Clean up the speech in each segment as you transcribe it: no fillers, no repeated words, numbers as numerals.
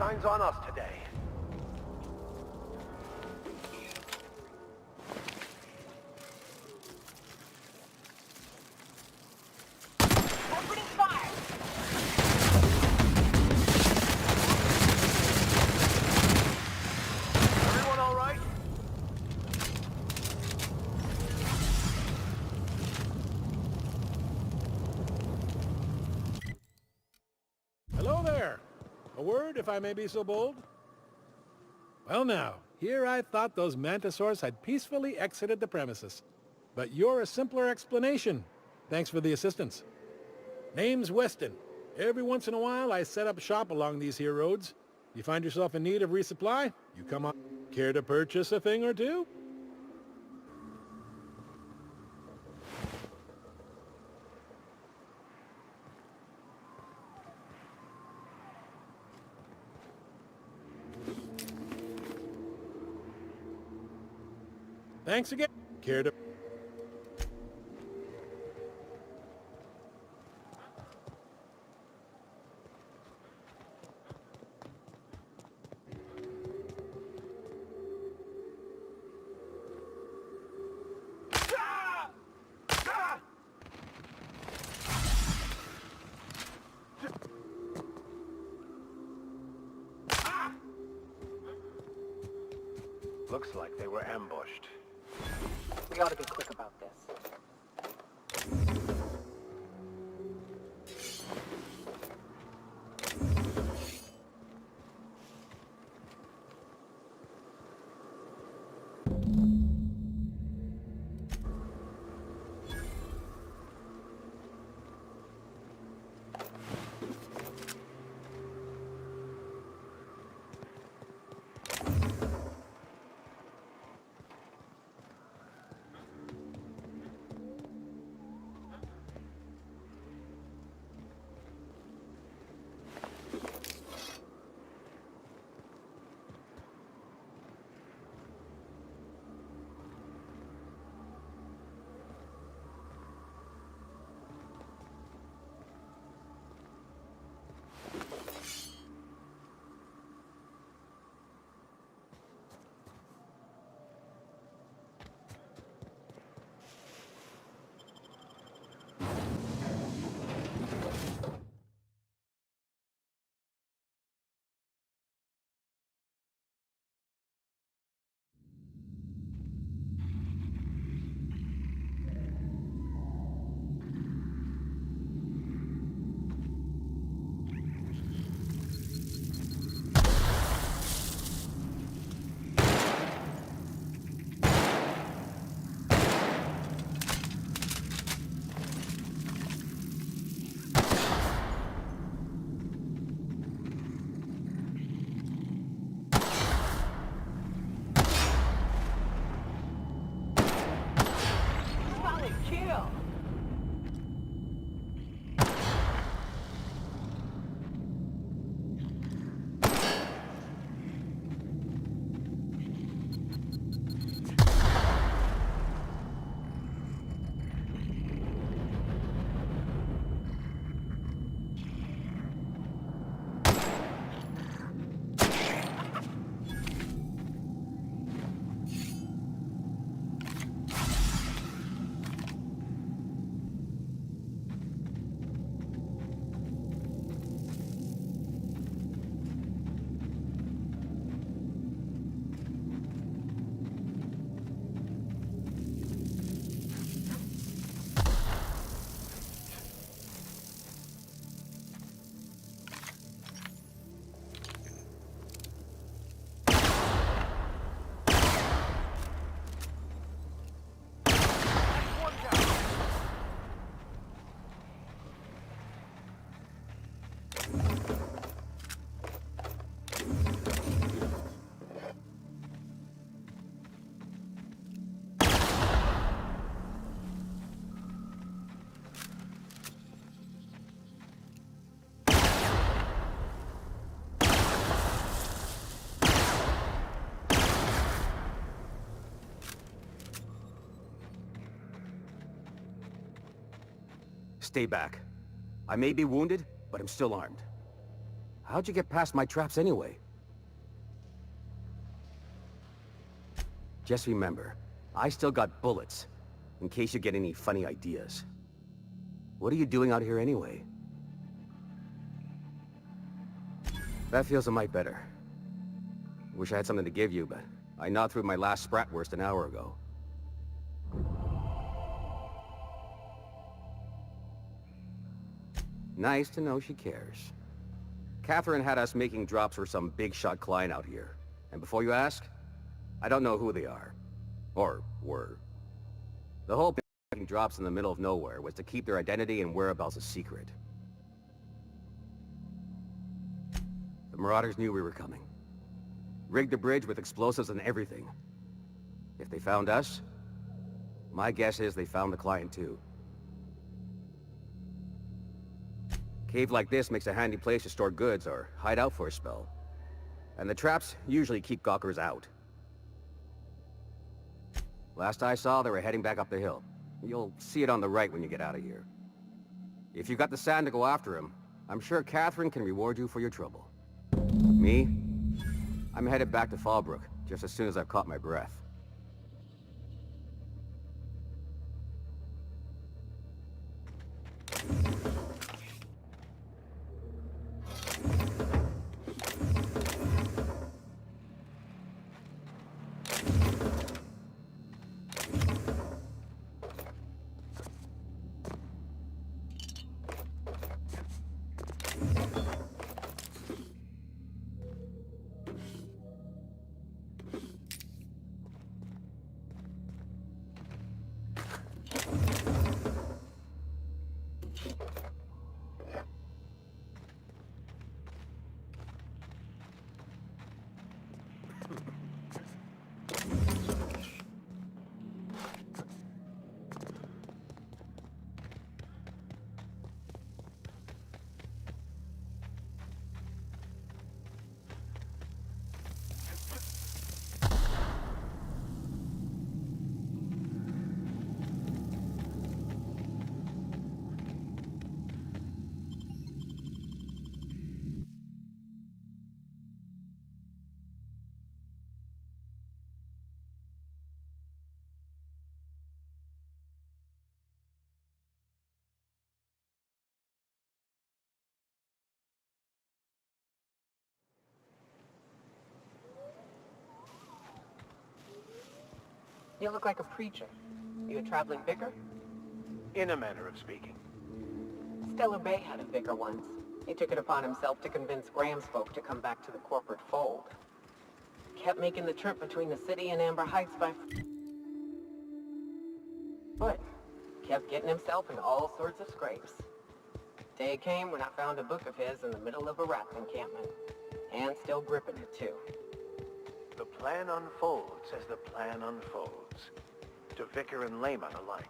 shine's on us today. Opening fire! Everyone all right? Hello there. A word, if I may be so bold? Well now, here I thought those mantisaurs had peacefully exited the premises. But you're a simpler explanation. Thanks for the assistance. Name's Weston. Every once in a while I set up shop along these here roads. You find yourself in need of resupply, you come on. Care to purchase a thing or two? Thanks again. Care to... Looks like they were ambushed. We ought to be quick about this. Solid kill! Stay back. I may be wounded, but I'm still armed. How'd you get past my traps anyway? Just remember, I still got bullets, in case you get any funny ideas. What are you doing out here anyway? That feels a mite better. Wish I had something to give you, but I gnawed through my last Spratwurst an hour ago. Nice to know she cares. Catherine had us making drops for some big-shot client out here. And before you ask, I don't know who they are. Or were. The whole making drops in the middle of nowhere was to keep their identity and whereabouts a secret. The Marauders knew we were coming. Rigged the bridge with explosives and everything. If they found us, my guess is they found the client too. Cave like this makes a handy place to store goods or hide out for a spell. And the traps usually keep gawkers out. Last I saw, they were heading back up the hill. You'll see it on the right when you get out of here. If you've got the sand to go after him, I'm sure Catherine can reward you for your trouble. Me? I'm headed back to Fallbrook, just as soon as I've caught my breath. You look like a preacher. You a traveling vicar? In a manner of speaking. Stellar Bay had a vicar once. He took it upon himself to convince Graham's folk to come back to the corporate fold. Kept making the trip between the city and Amber Heights by foot. Kept getting himself in all sorts of scrapes. Day came when I found a book of his in the middle of a rat encampment. And still gripping it, too. The plan unfolds as the plan unfolds. To vicar and layman alike.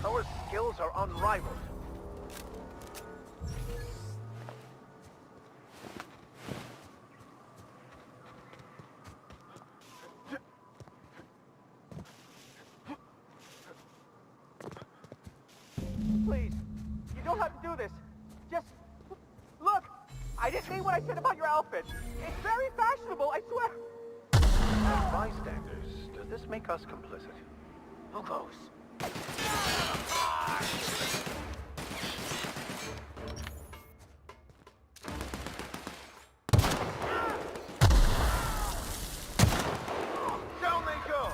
Our skills are unrivaled. Please, you don't have to do this. Just look. I didn't mean what I said about your outfit. It's very fashionable, I swear. As bystanders, does this make us complicit? Who goes? Down they go!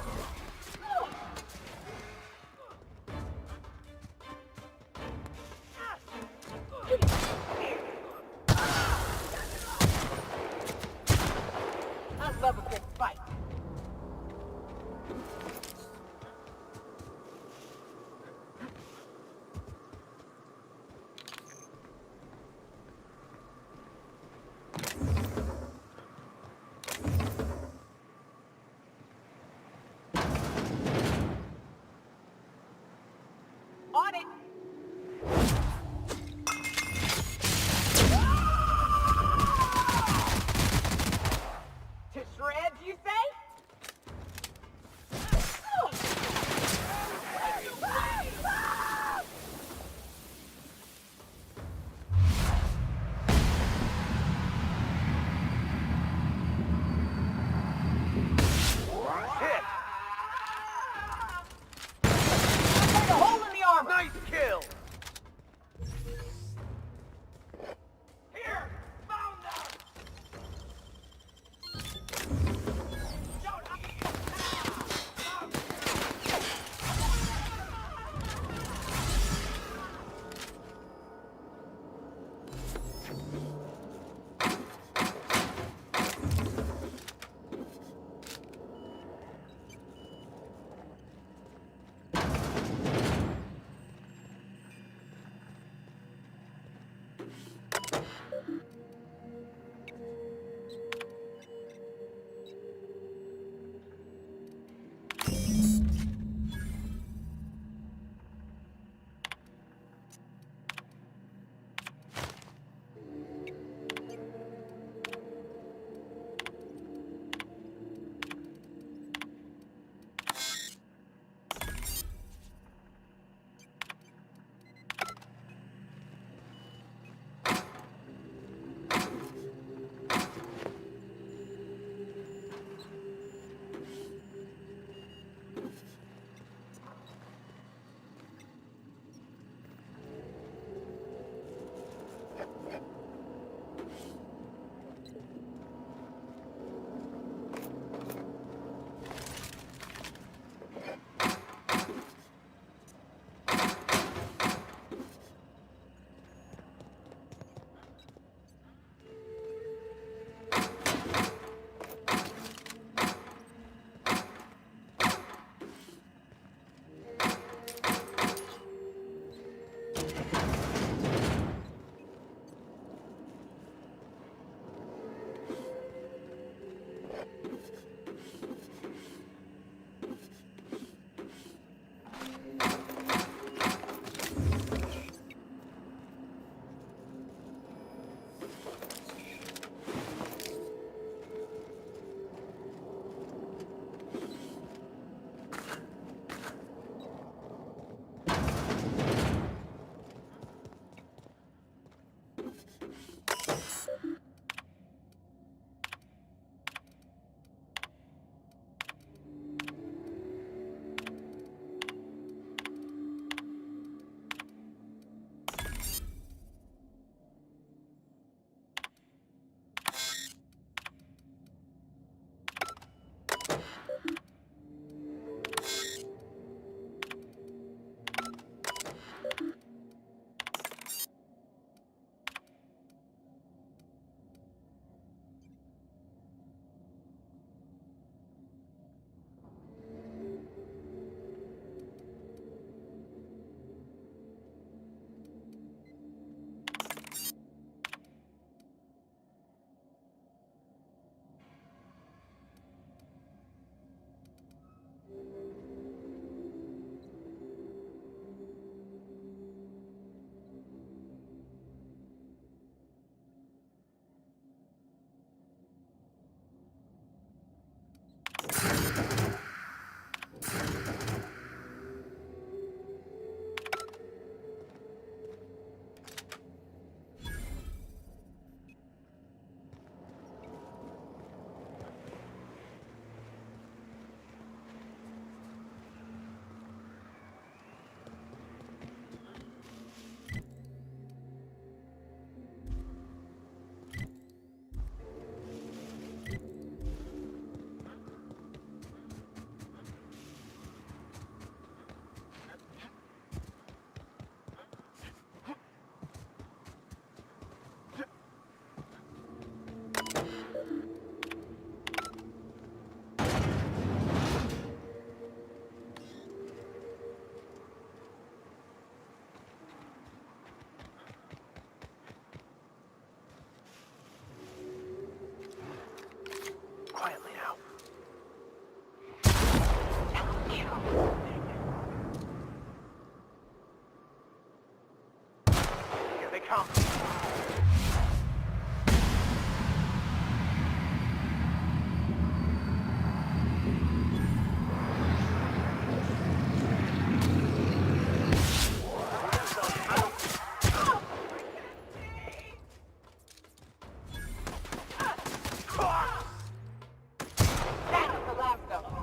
That was the last of them.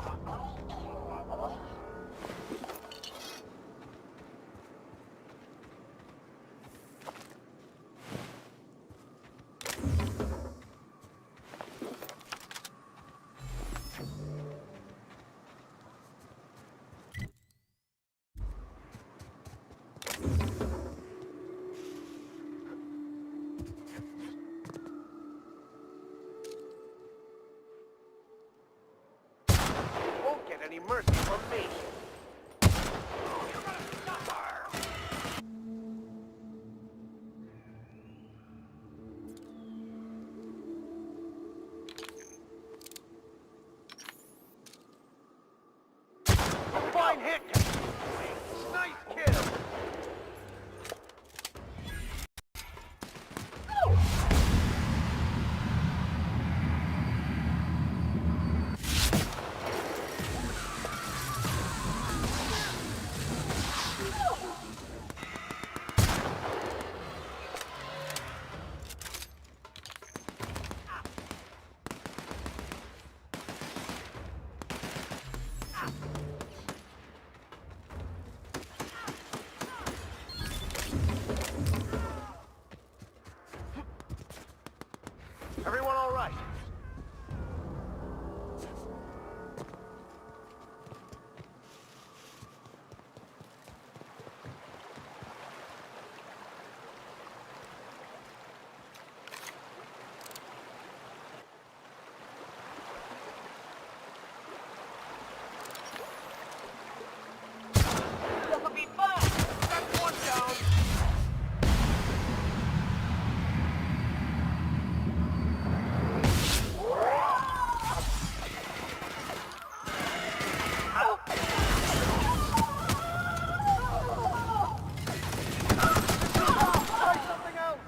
Won't get any mercy from me. Fine hit! Nice kill! Everyone all right? This will be fun. That's one down! Try something else!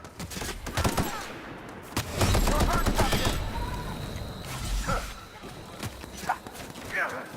You're hurt, Captain!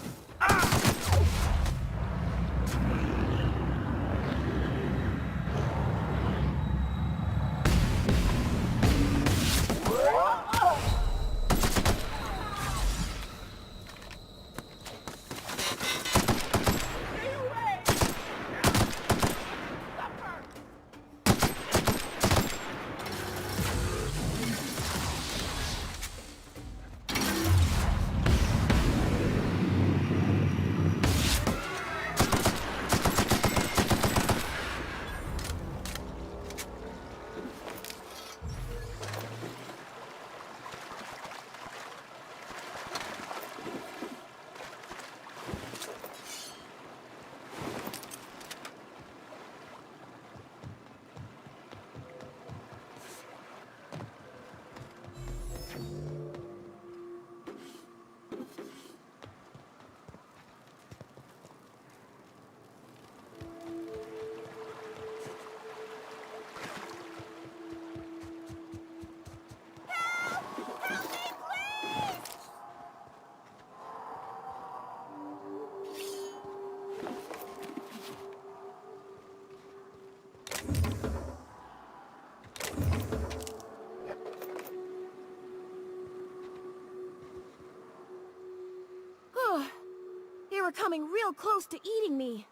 They were coming real close to eating me.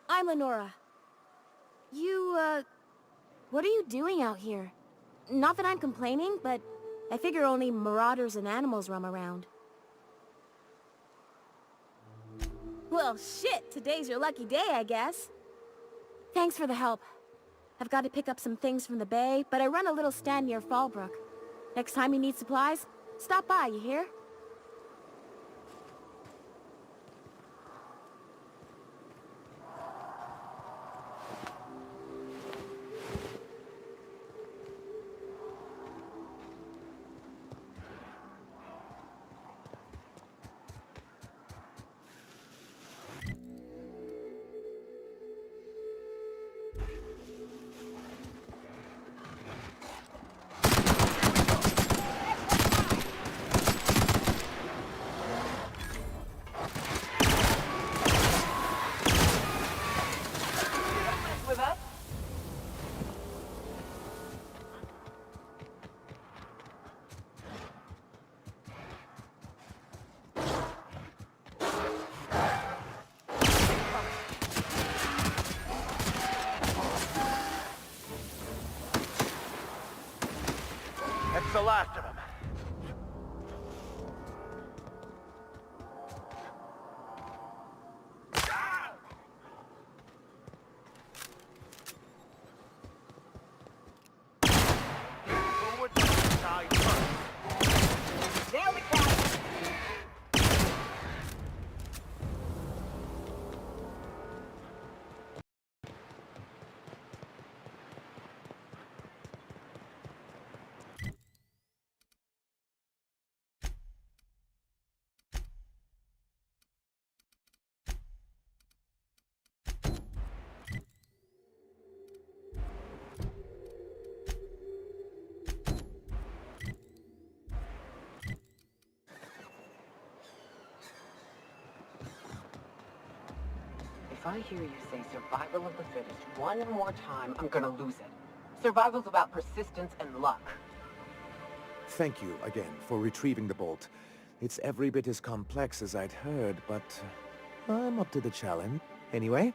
I'm Lenora. What are you doing out here? Not that I'm complaining, but I figure only marauders and animals roam around. Well, shit, today's your lucky day, I guess. Thanks for the help. I've got to pick up some things from the bay, but I run a little stand near Fallbrook. Next time you need supplies, stop by, you hear? the last of them. Who would die first? Nail the cat! If I hear you say survival of the fittest one more time, I'm gonna lose it. Survival's about persistence and luck. Thank you again for retrieving the bolt. It's every bit as complex as I'd heard, but I'm up to the challenge. Anyway.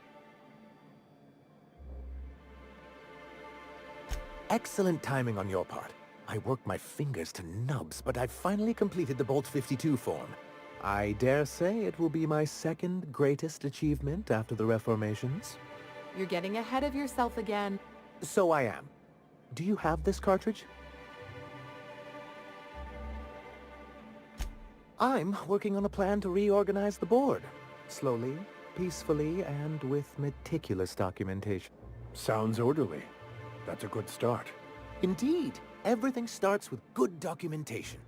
Excellent timing on your part. I worked my fingers to nubs, but I finally completed the Bolt 52 form. I dare say it will be my second greatest achievement after the Reformations. You're getting ahead of yourself again. So I am. Do you have this cartridge? I'm working on a plan to reorganize the board. Slowly, peacefully, and with meticulous documentation. Sounds orderly. That's a good start. Indeed, everything starts with good documentation.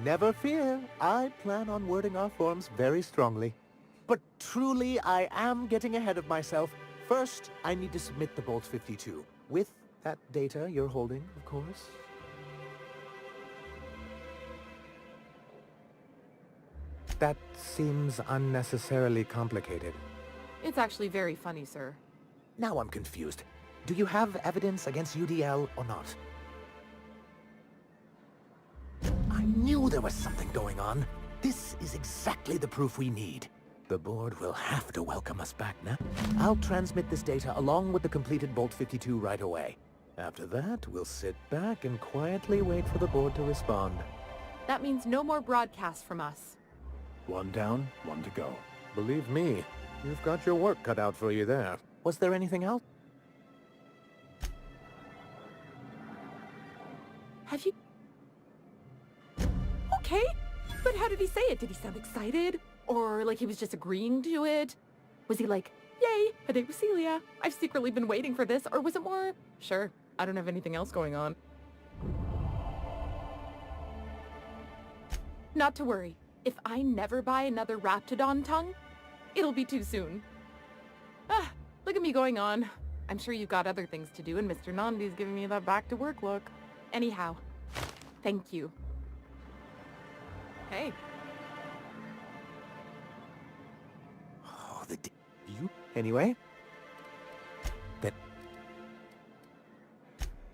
Never fear, I plan on wording our forms very strongly. But truly, I am getting ahead of myself. First, I need to submit the Bolt 52, with that data you're holding, of course. That seems unnecessarily complicated. It's actually very funny, sir. Now I'm confused. Do you have evidence against UDL or not? I knew there was something going on. This is exactly the proof we need. The board will have to welcome us back now. I'll transmit this data along with the completed Bolt 52 right away. After that, we'll sit back and quietly wait for the board to respond. That means no more broadcasts from us. One down, one to go. Believe me, you've got your work cut out for you there. Was there anything else? Have you... Okay, but how did he say it? Did he sound excited? Or like he was just agreeing to it? Was he like, yay, a date with Celia. I've secretly been waiting for this. Or was it more, sure, I don't have anything else going on. Not to worry. If I never buy another Raptidon tongue, it'll be too soon. Ah, look at me going on. I'm sure you've got other things to do, and Mr. Nandi's giving me that back-to-work look. Anyhow, thank you. Hey. Oh, you? Anyway? That...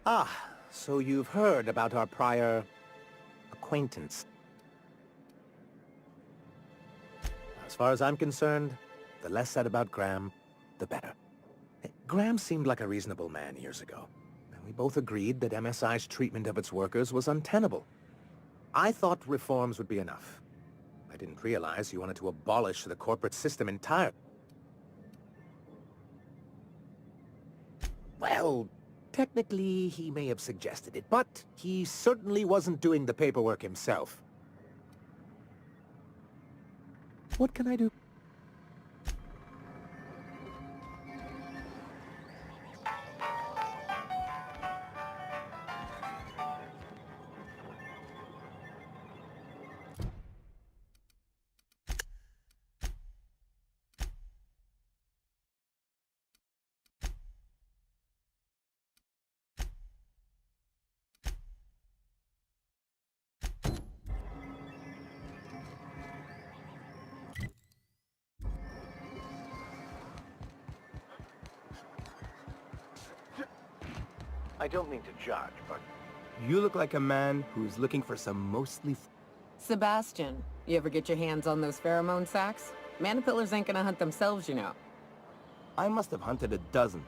Ah, so you've heard about our prior... acquaintance. As far as I'm concerned, the less said about Graham, the better. Graham seemed like a reasonable man years ago, and we both agreed that MSI's treatment of its workers was untenable. I thought reforms would be enough. I didn't realize you wanted to abolish the corporate system entirely. Well, technically he may have suggested it, but he certainly wasn't doing the paperwork himself. What can I do? I don't mean to judge, but You look like a man who's looking for some mostly... Sebastian, you ever get your hands on those pheromone sacs? Manipillars ain't gonna hunt themselves, you know. I must have hunted a dozen,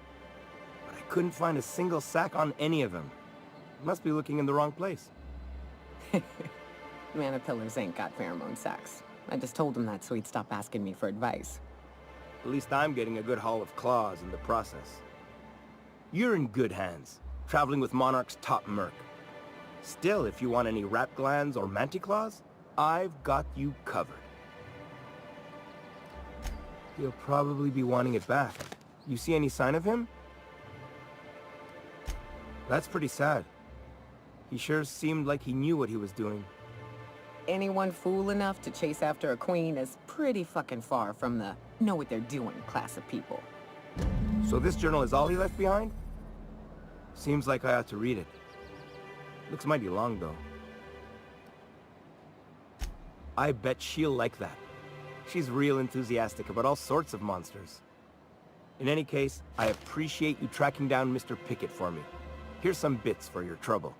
but I couldn't find a single sack on any of them. Must be looking in the wrong place. Manipillars ain't got pheromone sex. I just told him that so he'd stop asking me for advice. At least I'm getting a good haul of claws in the process. You're in good hands, traveling with Monarch's top merc. Still, if you want any rat glands or manticlaws, I've got you covered. He'll probably be wanting it back. You see any sign of him? That's pretty sad. He sure seemed like he knew what he was doing. Anyone fool enough to chase after a queen is pretty fucking far from the know what they're doing class of people. So this journal is all he left behind? Seems like I ought to read it. Looks mighty long, though. I bet she'll like that. She's real enthusiastic about all sorts of monsters. In any case, I appreciate you tracking down Mr. Pickett for me. Here's some bits for your trouble.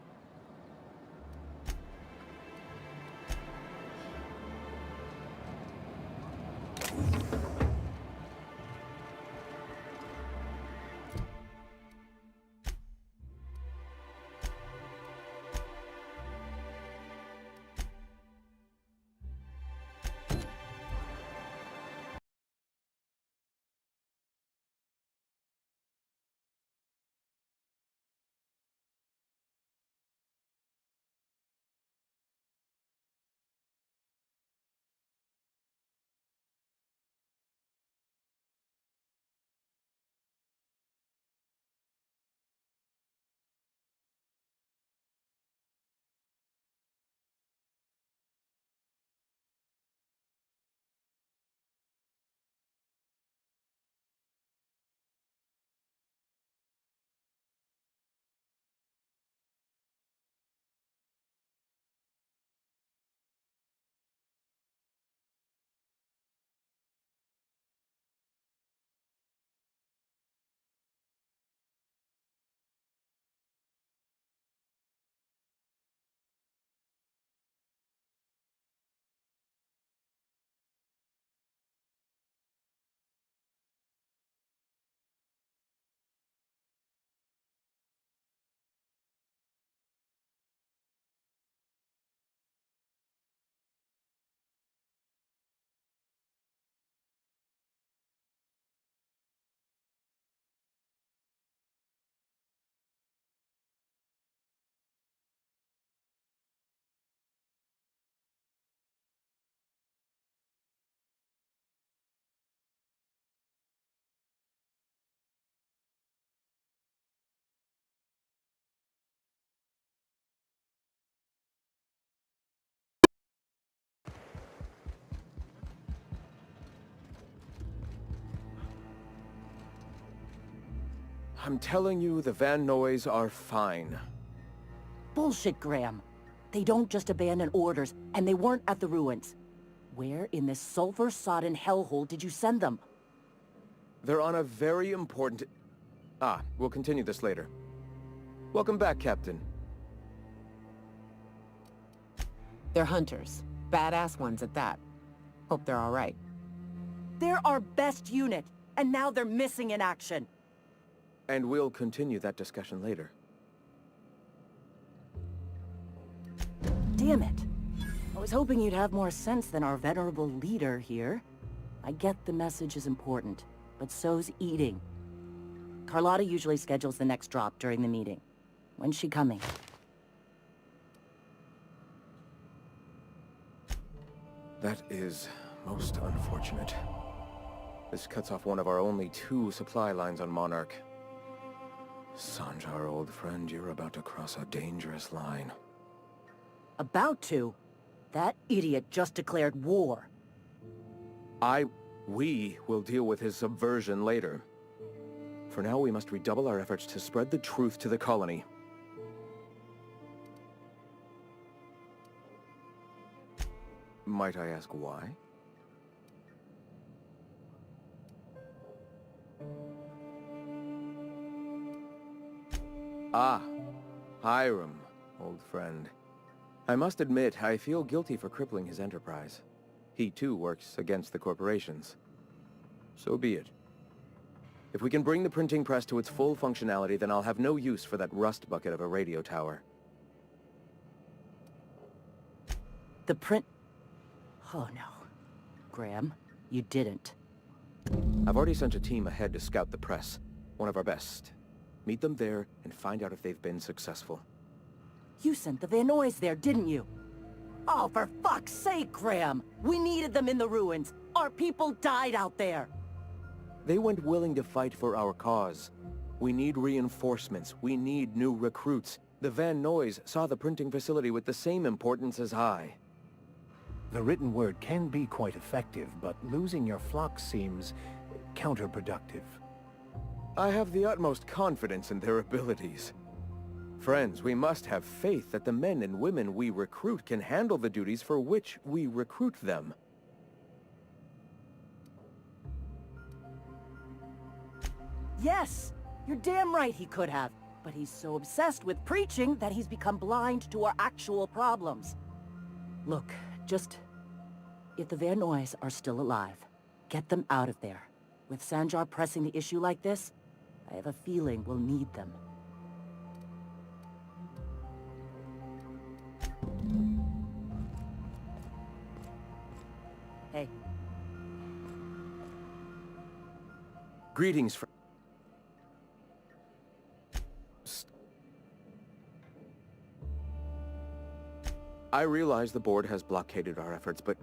I'm telling you, the Van Noys are fine. Bullshit, Graham. They don't just abandon orders, and they weren't at the ruins. Where in this sulfur-sodden hellhole did you send them? They're on a very important... we'll continue this later. Welcome back, Captain. They're hunters. Badass ones at that. Hope they're all right. They're our best unit, and now they're missing in action. And we'll continue that discussion later. Damn it. I was hoping you'd have more sense than our venerable leader here. I get the message is important, but so's eating. Carlotta usually schedules the next drop during the meeting. When's she coming? That is most unfortunate. This cuts off one of our only 2 supply lines on Monarch. Sanjar, old friend, you're about to cross a dangerous line. About to? That idiot just declared war. We will deal with his subversion later. For now, we must redouble our efforts to spread the truth to the colony. Might I ask why? Hiram, old friend. I must admit, I feel guilty for crippling his enterprise. He too works against the corporations. So be it. If we can bring the printing press to its full functionality, then I'll have no use for that rust bucket of a radio tower. The print... Oh no. Graham, you didn't. I've already sent a team ahead to scout the press. One of our best. Meet them there and find out if they've been successful. You sent the Van Noys there, didn't you? Oh, for fuck's sake, Graham! We needed them in the ruins. Our people died out there. They went willing to fight for our cause. We need reinforcements. We need new recruits. The Van Noys saw the printing facility with the same importance as I. The written word can be quite effective, but losing your flock seems counterproductive. I have the utmost confidence in their abilities. Friends, we must have faith that the men and women we recruit can handle the duties for which we recruit them. Yes! You're damn right he could have. But he's so obsessed with preaching that he's become blind to our actual problems. Look, just... If the Van Noys are still alive, get them out of there. With Sanjar pressing the issue like this, I have a feeling we'll need them. Hey. Greetings, I realize the board has blockaded our efforts, but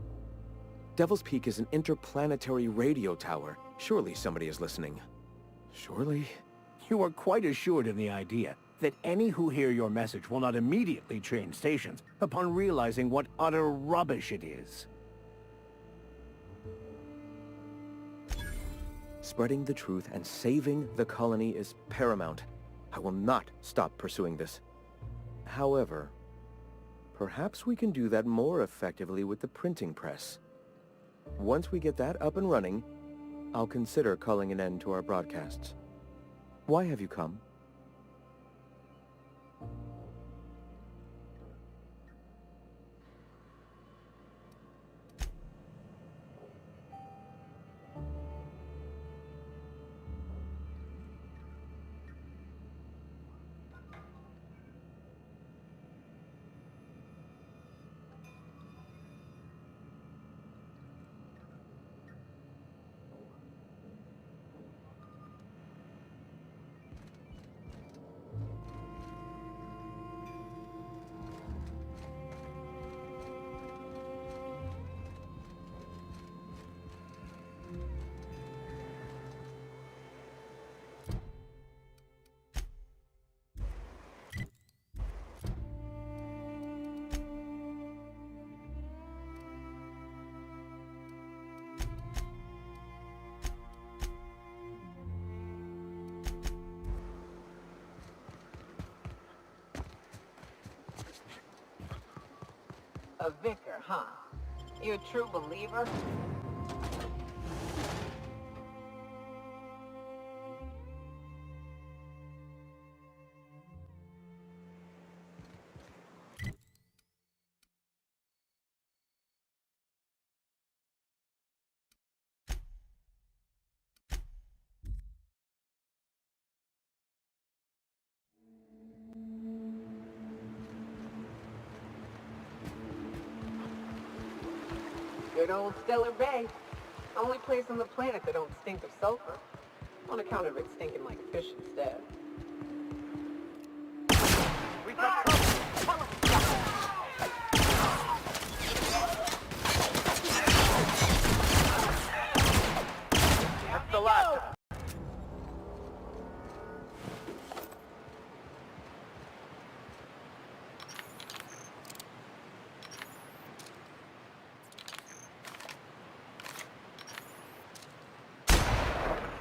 Devil's Peak is an interplanetary radio tower. Surely somebody is listening. Surely? You are quite assured in the idea that any who hear your message will not immediately change stations upon realizing what utter rubbish it is. Spreading the truth and saving the colony is paramount. I will not stop pursuing this. However, perhaps we can do that more effectively with the printing press. Once we get that up and running, I'll consider calling an end to our broadcasts. Why have you come? A vicar, huh? You a true believer? Good old Stellar Bay. Only place on the planet that don't stink of sulfur. On account of it stinking like fish instead. We've got trouble! That's the last.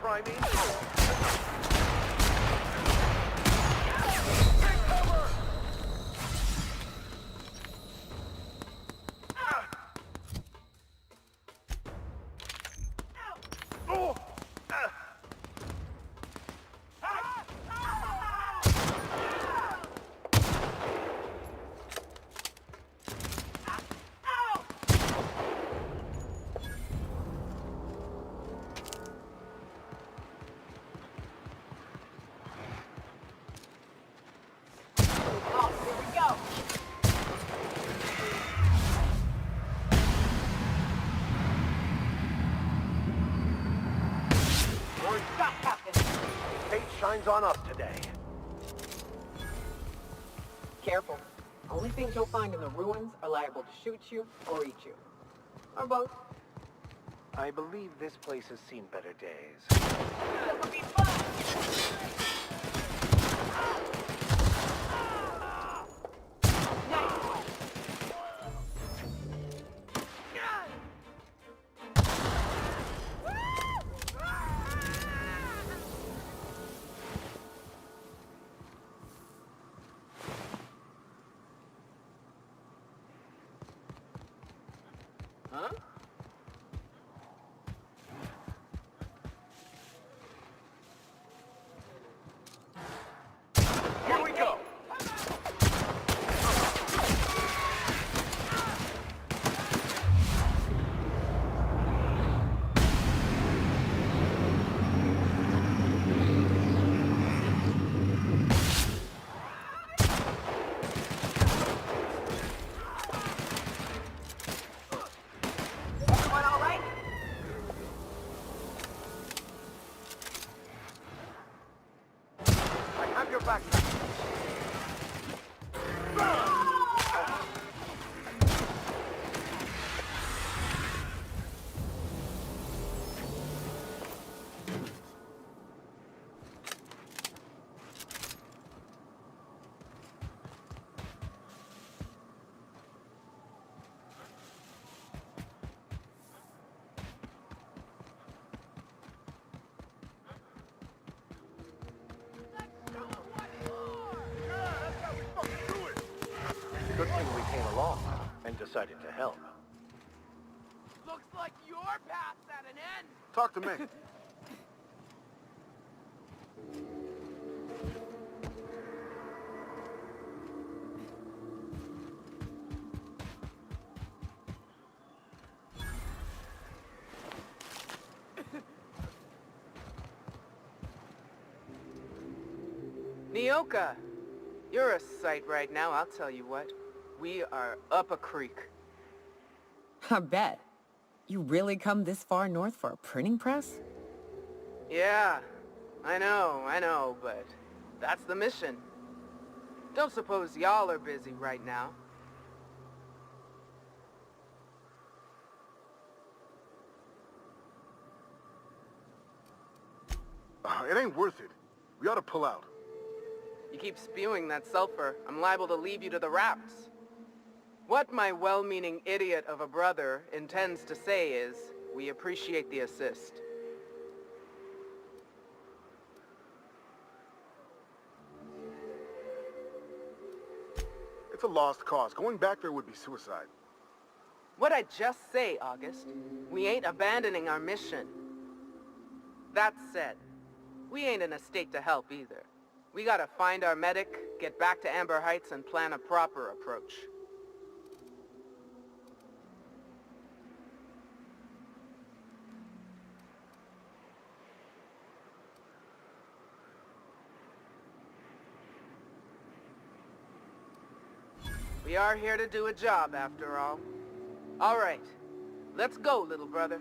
Try me. shines on us today. Careful. Only things you'll find in the ruins are liable to shoot you or eat you. Or both. I believe this place has seen better days. Huh? Here we go. Everyone all right? I have your back. Good thing we came along and decided to help. Looks like your path's at an end. Talk to me. Nyoka, you're a sight right now, I'll tell you what. We are up a creek. I bet. You really come this far north for a printing press? Yeah, I know, but that's the mission. Don't suppose y'all are busy right now. It ain't worth it. We ought to pull out. You keep spewing that sulfur, I'm liable to leave you to the raps. What my well-meaning idiot of a brother intends to say is, we appreciate the assist. It's a lost cause. Going back there would be suicide. What'd I just say, August? We ain't abandoning our mission. That said, we ain't in a state to help either. We gotta find our medic, get back to Amber Heights, and plan a proper approach. We are here to do a job, after all. All right. Let's go, little brother.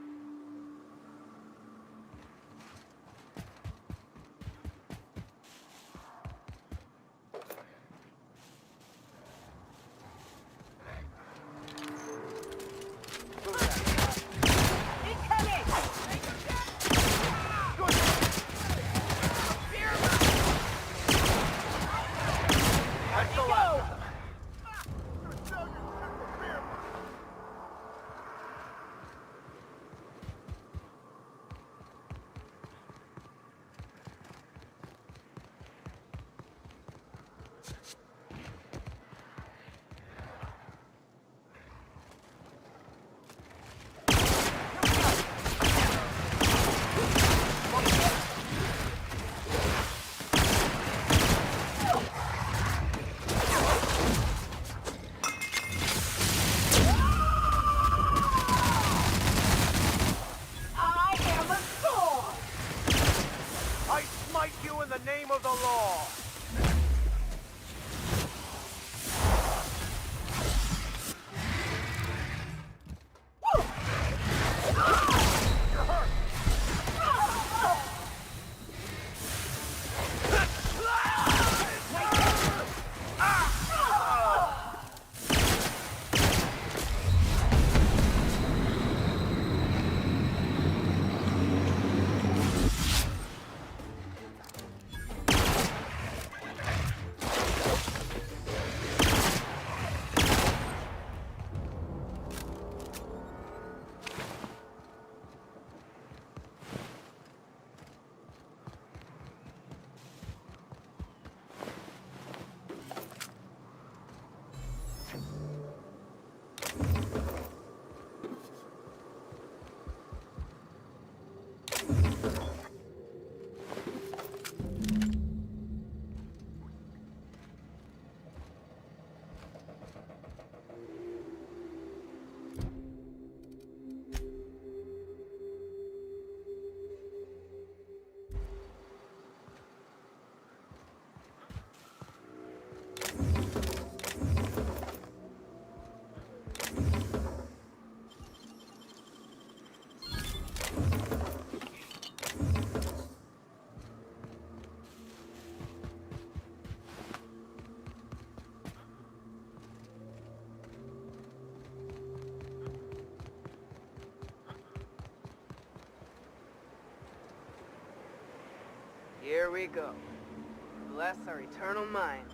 Here we go. Bless our eternal minds.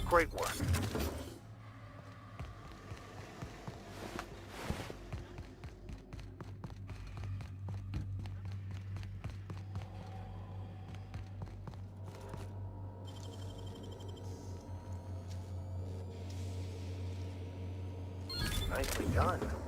Great work. Nicely done.